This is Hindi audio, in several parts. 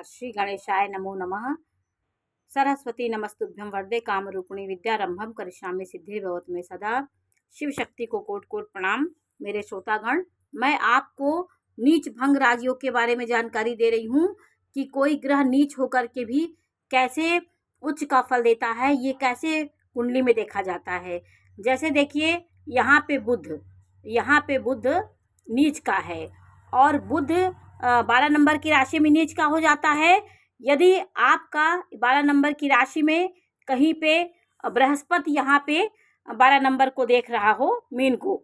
नमस्कार। श्री गणेशाय नमो नमः। सरस्वती नमस्तुभ्यं वरदे कामरूपिणी विद्यारंभम करिष्यामि सिद्धिर्भवतु मे सदा। शिव शक्ति को कोटि कोटि प्रणाम। मेरे श्रोतागण, मैं आपको नीच भंग राजयोग के बारे में जानकारी दे रही हूँ कि कोई ग्रह नीच होकर के भी कैसे उच्च का फल देता है, ये कैसे कुंडली में देखा जाता है। जैसे देखिए, यहाँ पे बुध नीच का है और बुध 12 नंबर की राशि में नीच का हो जाता है। यदि आपका 12 नंबर की राशि में कहीं पे बृहस्पति यहाँ पे 12 नंबर को देख रहा हो, मीन को,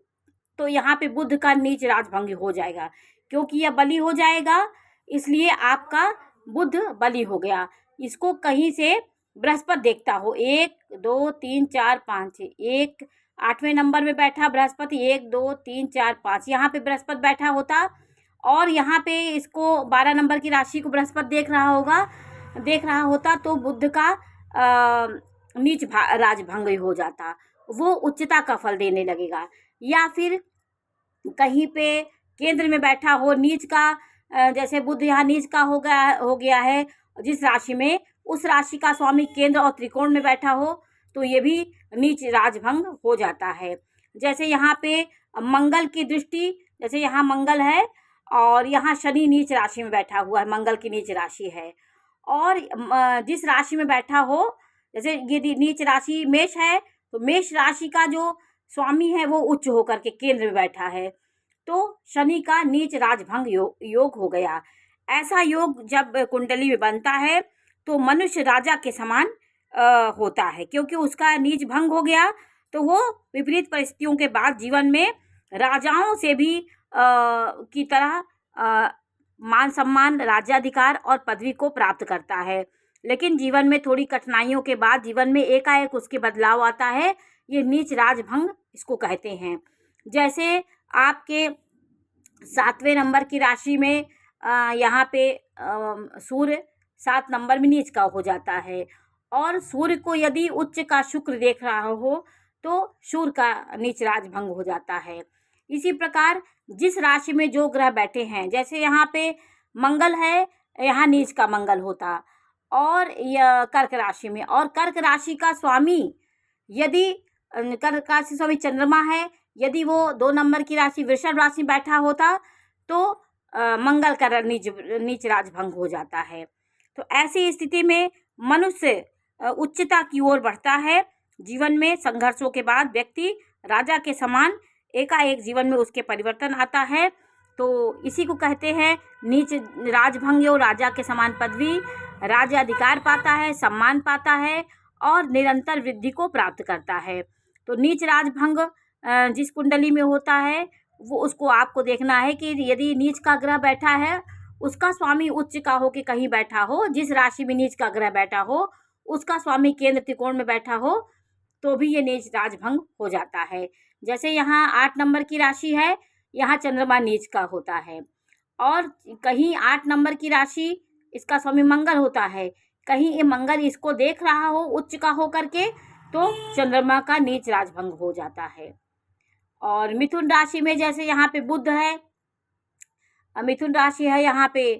तो यहाँ पे बुध का नीच राजभंग हो जाएगा, क्योंकि यह बलि हो जाएगा, इसलिए आपका बुध बलि हो गया। इसको कहीं से बृहस्पति देखता हो, 1 2 3 4 5, 1 8वें नंबर में बैठा बृहस्पति, 1 2 3 4 5 यहाँ पे बृहस्पति बैठा होता और यहाँ पे इसको 12 नंबर की राशि को बृहस्पति देख रहा होता तो बुध का नीच राजभंग हो जाता, वो उच्चता का फल देने लगेगा। या फिर कहीं पे केंद्र में बैठा हो नीच का, जैसे बुध यहाँ नीच का हो गया है जिस राशि में, उस राशि का स्वामी केंद्र और त्रिकोण में बैठा हो तो ये भी नीच राजभंग हो जाता है। जैसे यहाँ पे मंगल की दृष्टि, जैसे यहाँ मंगल है और यहाँ शनि नीच राशि में बैठा हुआ है, मंगल की नीच राशि है, और जिस राशि में बैठा हो, जैसे ये नीच राशि मेष है तो मेष राशि का जो स्वामी है वो उच्च होकर के केंद्र में बैठा है, तो शनि का नीच राजभंग योग हो गया। ऐसा योग जब कुंडली में बनता है तो मनुष्य राजा के समान होता है, क्योंकि उसका नीच भंग हो गया तो वो विपरीत परिस्थितियों के बाद जीवन में राजाओं से भी की तरह मान सम्मान, राज्याधिकार और पदवी को प्राप्त करता है। लेकिन जीवन में थोड़ी कठिनाइयों के बाद जीवन में एकाएक उसके बदलाव आता है, ये नीच राजभंग इसको कहते हैं। जैसे आपके 7वें नंबर की राशि में यहाँ पे सूर्य 7 नंबर में नीच का हो जाता है और सूर्य को यदि उच्च का शुक्र देख रहा हो तो सूर्य का नीच राजभंग हो जाता है। इसी प्रकार जिस राशि में जो ग्रह बैठे हैं, जैसे यहाँ पे मंगल है, यहाँ नीच का मंगल होता, और यह कर्क राशि में, और कर्क राशि का स्वामी यदि कर्क राशि स्वामी चंद्रमा है, यदि वो 2 नंबर की राशि वृषभ राशि बैठा होता तो मंगल का नीच राजभंग हो जाता है। तो ऐसी स्थिति में मनुष्य उच्चता की ओर बढ़ता है। जीवन में संघर्षों के बाद व्यक्ति राजा के समान एकाएक जीवन में उसके परिवर्तन आता है, तो इसी को कहते हैं नीच राजभंग। राजा के समान पदवी, राज्याधिकार पाता है, सम्मान पाता है और निरंतर वृद्धि को प्राप्त करता है। तो नीच राजभंग जिस कुंडली में होता है वो उसको आपको देखना है कि यदि नीच का ग्रह बैठा है उसका स्वामी उच्च का हो के कहीं बैठा हो, जिस राशि में नीच का ग्रह बैठा हो उसका स्वामी केंद्र त्रिकोण में बैठा हो तो भी ये नीच राजभंग हो जाता है। जैसे यहाँ 8 नंबर की राशि है, यहाँ चंद्रमा नीच का होता है, और कहीं 8 नंबर की राशि इसका स्वामी मंगल होता है, कहीं ये मंगल इसको देख रहा हो उच्च का हो करके तो चंद्रमा का नीच राजभंग हो जाता है। और मिथुन राशि में जैसे यहाँ पे बुध है, मिथुन राशि है, यहाँ पे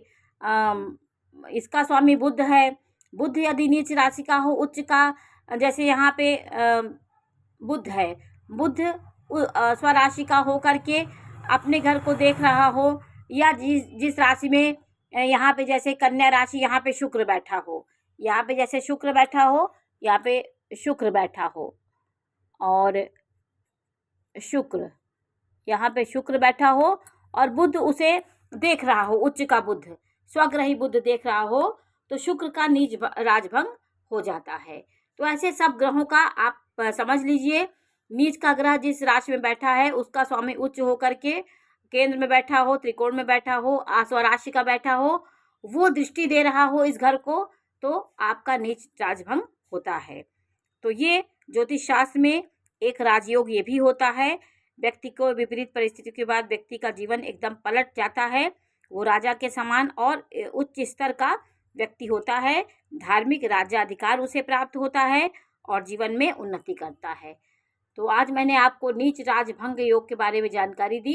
इसका स्वामी बुध है, बुध यदि नीच राशि का हो उच्च का, जैसे यहाँ पे बुध है, बुध स्वराशि का हो करके अपने घर को देख रहा हो, या जिस राशि में यहाँ पे जैसे कन्या राशि, यहाँ पे शुक्र बैठा हो, यहाँ पे जैसे शुक्र बैठा हो, यहाँ पे शुक्र बैठा हो, और शुक्र यहाँ पे शुक्र बैठा हो और बुध उसे देख रहा हो, उच्च का बुध, स्वग्रही बुध देख रहा हो तो शुक्र का नीच राजभंग हो जाता है। तो ऐसे सब ग्रहों का आप समझ लीजिए। नीच का ग्रह जिस राशि में बैठा है उसका स्वामी उच्च होकर के केंद्र में बैठा हो, त्रिकोण में बैठा हो, स्वराशि का बैठा हो, वो दृष्टि दे रहा हो इस घर को, तो आपका नीच राजभंग होता है। तो ये ज्योतिष शास्त्र में एक राजयोग ये भी होता है। व्यक्ति को विपरीत परिस्थितियों के बाद व्यक्ति का जीवन एकदम पलट जाता है, वो राजा के समान और उच्च स्तर का व्यक्ति होता है, धार्मिक राज्याधिकार उसे प्राप्त होता है और जीवन में उन्नति करता है। तो आज मैंने आपको नीच राजभंग योग के बारे में जानकारी दी।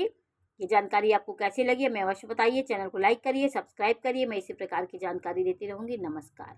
ये जानकारी आपको कैसी लगी हमें अवश्य बताइए। चैनल को लाइक करिए, सब्सक्राइब करिए। मैं इसी प्रकार की जानकारी देती रहूँगी। नमस्कार।